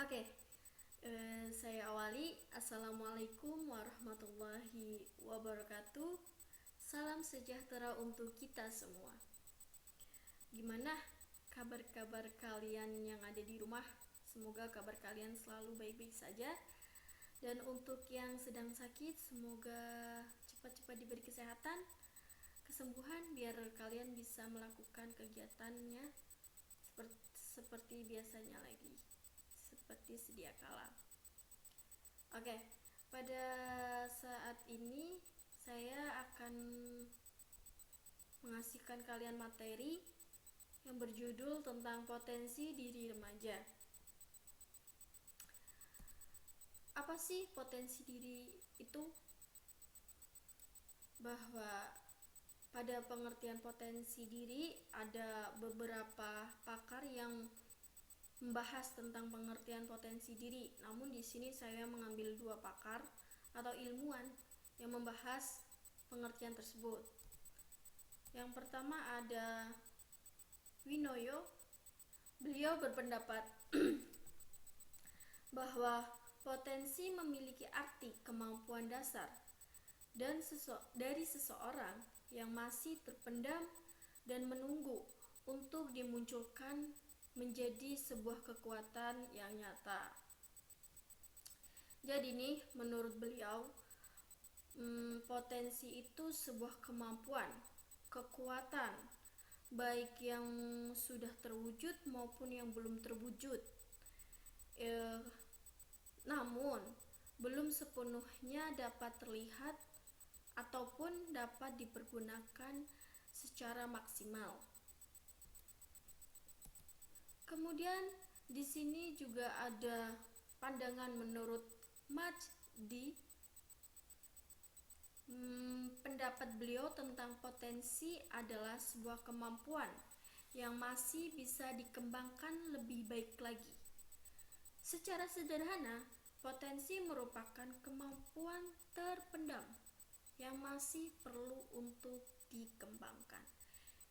Oke, saya awali. Assalamualaikum warahmatullahi wabarakatuh. Salam sejahtera untuk kita semua. Gimana kabar-kabar kalian yang ada di rumah? Semoga kabar kalian selalu baik-baik saja. Dan untuk yang sedang sakit, semoga cepat-cepat diberi kesehatan, kesembuhan, biar kalian bisa melakukan kegiatannya seperti biasanya lagi, seperti sedia kala. Oke, pada saat ini saya akan mengasihkan kalian materi yang berjudul tentang potensi diri remaja. Apa sih potensi diri itu? Bahwa pada pengertian potensi diri ada beberapa pakar yang membahas tentang pengertian potensi diri. Namun di sini saya mengambil dua pakar atau ilmuwan yang membahas pengertian tersebut. Yang pertama ada Winoyo. Beliau berpendapat bahwa potensi memiliki arti kemampuan dasar dan dari seseorang yang masih terpendam dan menunggu untuk dimunculkan menjadi sebuah kekuatan yang nyata. Jadi nih, menurut beliau, potensi itu sebuah kemampuan, kekuatan, baik yang sudah terwujud maupun yang belum terwujud. Namun, belum sepenuhnya dapat terlihat ataupun dapat dipergunakan secara maksimal. Kemudian di sini juga ada pandangan menurut Majdi. Pendapat beliau tentang potensi adalah sebuah kemampuan yang masih bisa dikembangkan lebih baik lagi. Secara sederhana, potensi merupakan kemampuan terpendam yang masih perlu untuk dikembangkan.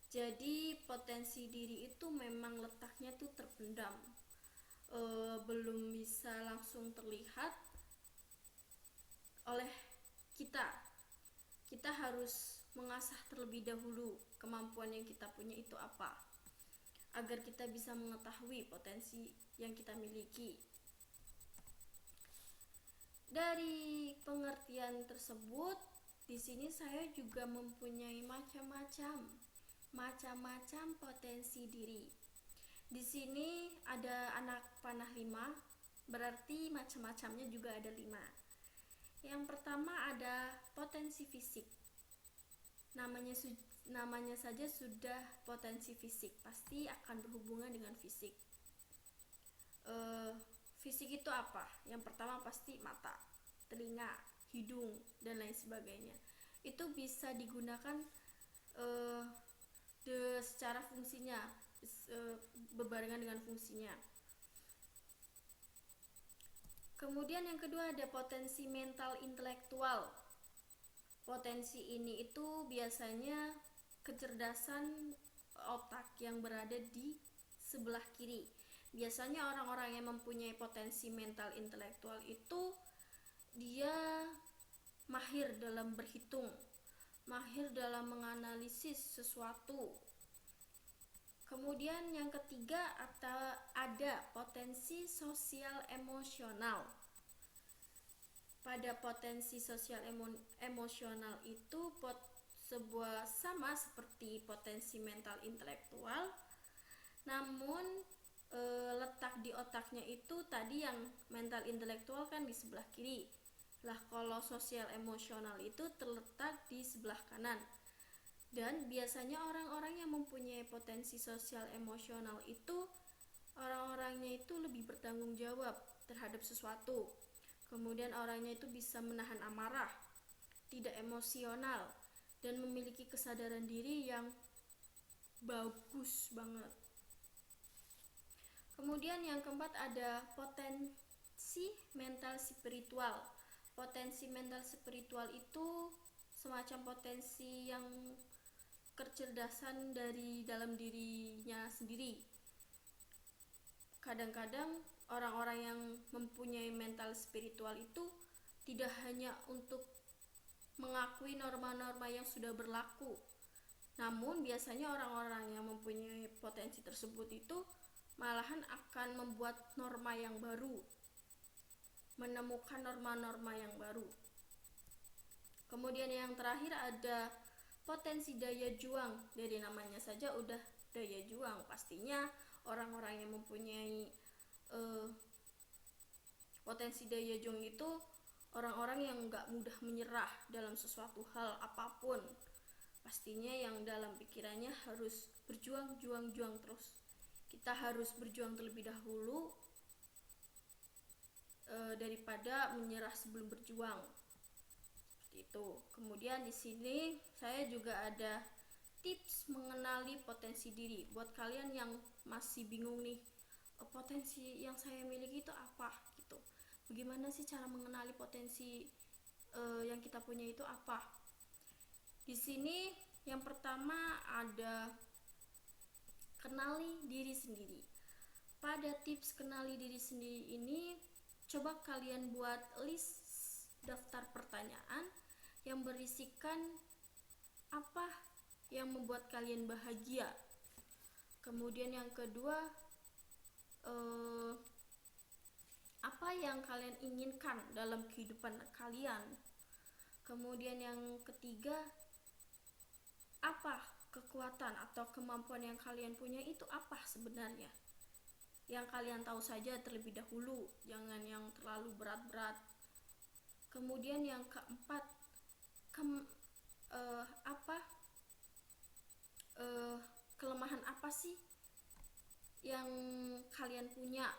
Jadi potensi diri itu memang letaknya tuh terpendam, belum bisa langsung terlihat oleh kita. Kita harus mengasah terlebih dahulu kemampuan yang kita punya itu apa, agar kita bisa mengetahui potensi yang kita miliki. Dari pengertian tersebut, di sini saya juga mempunyai macam-macam potensi diri. Di sini ada anak panah 5, berarti macam-macamnya juga ada 5. Yang pertama ada potensi fisik. Namanya saja sudah potensi fisik, pasti akan berhubungan dengan fisik. Fisik itu apa? Yang pertama pasti mata, telinga, hidung, dan lain sebagainya. Itu bisa digunakan secara fungsinya, berbarengan dengan fungsinya. Kemudian yang kedua ada potensi mental intelektual. Potensi ini itu biasanya kecerdasan otak yang berada di sebelah kiri. Biasanya orang-orang yang mempunyai potensi mental intelektual itu dia mahir dalam berhitung, mahir dalam menganalisis sesuatu. Kemudian yang ketiga ada potensi sosial emosional. Pada potensi sosial emosional itu sebuah sama seperti potensi mental intelektual, namun letak di otaknya itu tadi yang mental intelektual kan di sebelah kiri. Lah kalau sosial emosional itu terletak di sebelah kanan. Dan biasanya orang-orang yang mempunyai potensi sosial emosional itu orang-orangnya itu lebih bertanggung jawab terhadap sesuatu. Kemudian orangnya itu bisa menahan amarah, tidak emosional, dan memiliki kesadaran diri yang bagus banget. Kemudian yang keempat ada potensi mental spiritual. Potensi mental spiritual itu semacam potensi yang kecerdasan dari dalam dirinya sendiri. Kadang-kadang orang-orang yang mempunyai mental spiritual itu tidak hanya untuk mengakui norma-norma yang sudah berlaku, namun biasanya orang-orang yang mempunyai potensi tersebut itu malahan akan membuat norma yang baru, menemukan norma-norma yang baru. Kemudian yang terakhir ada potensi daya juang. Dari namanya saja udah daya juang, pastinya orang-orang yang mempunyai potensi daya juang itu orang-orang yang gak mudah menyerah dalam sesuatu hal apapun. Pastinya yang dalam pikirannya harus berjuang terus. Kita harus berjuang terlebih dahulu daripada menyerah sebelum berjuang. Seperti itu. Kemudian di sini saya juga ada tips mengenali potensi diri. Buat kalian yang masih bingung nih, potensi yang saya miliki itu apa gitu. Bagaimana sih cara mengenali potensi yang kita punya itu apa? Di sini yang pertama ada kenali diri sendiri. Pada tips kenali diri sendiri ini, coba kalian buat list daftar pertanyaan yang berisikan apa yang membuat kalian bahagia. Kemudian yang kedua, apa yang kalian inginkan dalam kehidupan kalian. Kemudian yang ketiga, apa kekuatan atau kemampuan yang kalian punya itu apa sebenarnya. Yang kalian tahu saja terlebih dahulu, jangan yang terlalu berat-berat. Kemudian yang keempat, kelemahan apa sih yang kalian punya.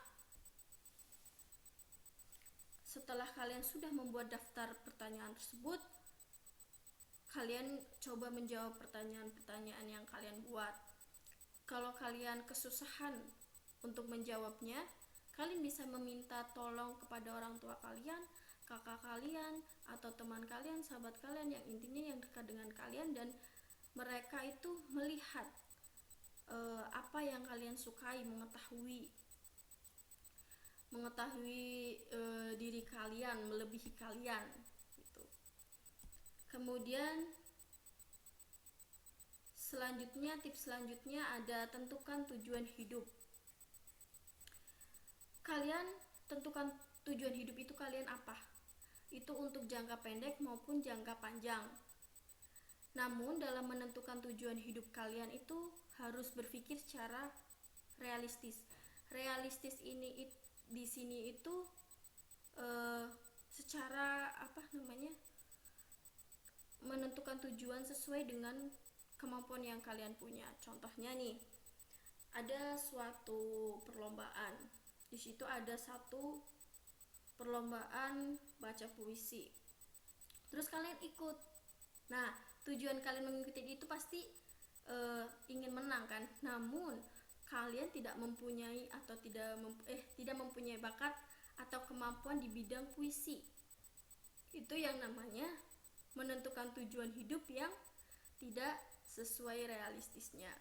Setelah kalian sudah membuat daftar pertanyaan tersebut, kalian coba menjawab pertanyaan-pertanyaan yang kalian buat. Kalau kalian kesusahan untuk menjawabnya, kalian bisa meminta tolong kepada orang tua kalian, kakak kalian, atau teman kalian, sahabat kalian yang intinya yang dekat dengan kalian, dan mereka itu melihat apa yang kalian sukai, mengetahui diri kalian, melebihi kalian gitu. Kemudian tips selanjutnya ada tentukan tujuan hidup. Kalian tentukan tujuan hidup itu kalian apa? Itu untuk jangka pendek maupun jangka panjang. Namun dalam menentukan tujuan hidup kalian itu harus berpikir secara realistis. Realistis ini di sini itu secara menentukan tujuan sesuai dengan kemampuan yang kalian punya. Contohnya nih, ada suatu perlombaan. Di situ ada satu perlombaan baca puisi. Terus kalian ikut. Nah, tujuan kalian mengikuti itu pasti ingin menang kan? Namun kalian tidak mempunyai bakat atau kemampuan di bidang puisi. Itu yang namanya menentukan tujuan hidup yang tidak sesuai realistisnya.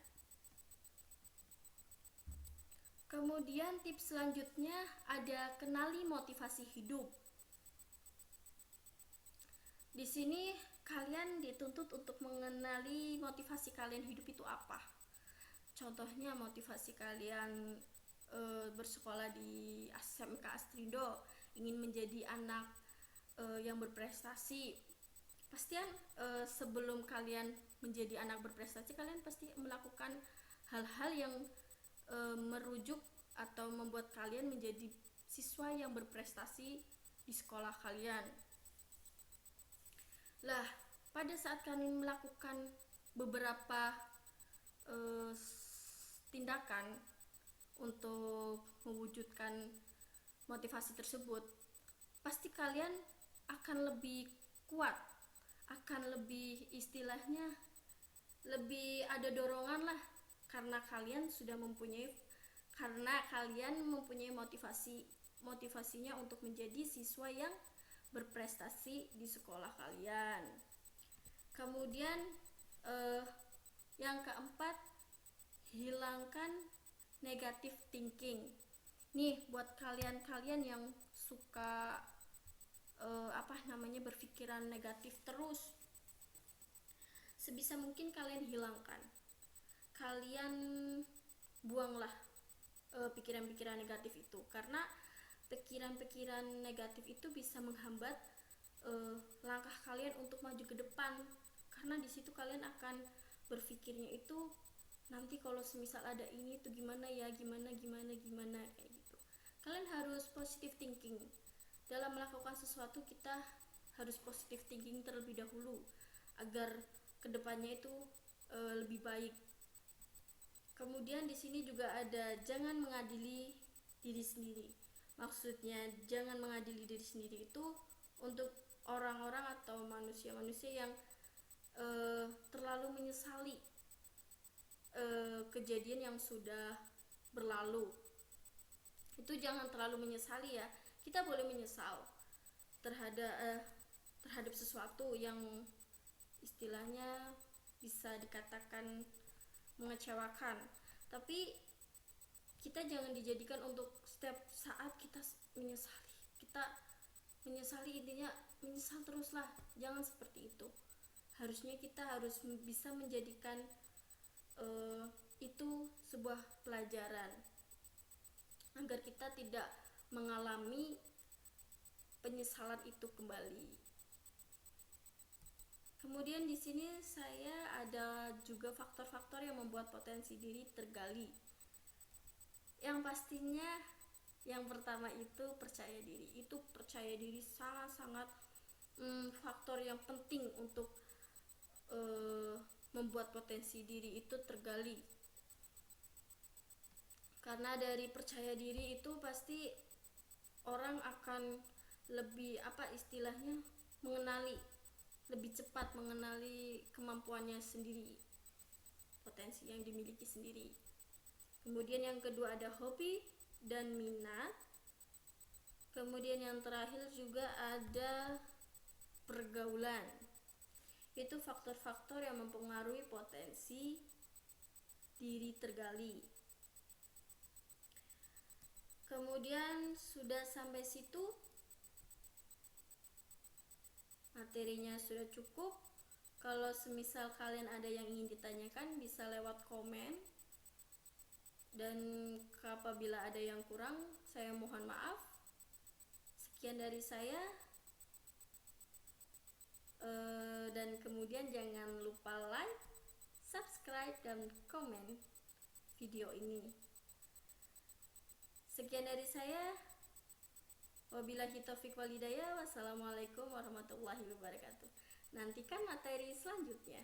Kemudian tips selanjutnya ada kenali motivasi hidup. Di sini kalian dituntut untuk mengenali motivasi kalian hidup itu apa. Contohnya motivasi kalian bersekolah di SMK Astrindo, ingin menjadi anak yang berprestasi. Pastian sebelum kalian menjadi anak berprestasi, kalian pasti melakukan hal-hal yang merujuk atau membuat kalian menjadi siswa yang berprestasi di sekolah kalian. Lah, pada saat kalian melakukan beberapa tindakan untuk mewujudkan motivasi tersebut, pasti kalian akan lebih kuat, akan lebih lebih ada dorongan lah, karena kalian mempunyai motivasinya untuk menjadi siswa yang berprestasi di sekolah kalian. Kemudian yang keempat, hilangkan negative thinking. Nih buat kalian-kalian yang suka berpikiran negatif terus, sebisa mungkin kalian hilangkan, kalian buanglah pikiran-pikiran negatif itu, karena pikiran-pikiran negatif itu bisa menghambat langkah kalian untuk maju ke depan, karena di situ kalian akan berpikirnya itu nanti kalau semisal ada ini tuh gimana ya, gimana kayak gitu. Kalian harus positive thinking. Dalam melakukan sesuatu kita harus positive thinking terlebih dahulu agar kedepannya itu lebih baik. Kemudian di sini juga ada jangan mengadili diri sendiri. Maksudnya jangan mengadili diri sendiri itu untuk orang-orang atau manusia-manusia yang terlalu menyesali kejadian yang sudah berlalu. Itu jangan terlalu menyesali ya. Kita boleh menyesal terhadap sesuatu yang istilahnya bisa dikatakan mengecewakan, tapi kita jangan dijadikan untuk setiap saat kita menyesali, intinya menyesal teruslah. Jangan seperti itu. Harusnya kita harus bisa menjadikan itu sebuah pelajaran agar kita tidak mengalami penyesalan itu kembali. Kemudian di sini saya ada juga faktor-faktor yang membuat potensi diri tergali. Yang pastinya yang pertama itu percaya diri. Itu percaya diri sangat-sangat faktor yang penting untuk membuat potensi diri itu tergali. Karena dari percaya diri itu pasti orang akan lebih lebih cepat mengenali kemampuannya sendiri, potensi yang dimiliki sendiri. Kemudian yang kedua ada hobi dan minat. Kemudian yang terakhir juga ada pergaulan. Itu faktor-faktor yang mempengaruhi potensi diri tergali. Kemudian sudah sampai situ, materinya sudah cukup. Kalau semisal kalian ada yang ingin ditanyakan bisa lewat komen, dan apabila ada yang kurang saya mohon maaf. Sekian dari saya, dan kemudian jangan lupa like, subscribe, dan komen video ini. Sekian dari saya. Wabillahi taufiq wal hidayah. Wassalamualaikum warahmatullahi wabarakatuh. Nantikan materi selanjutnya.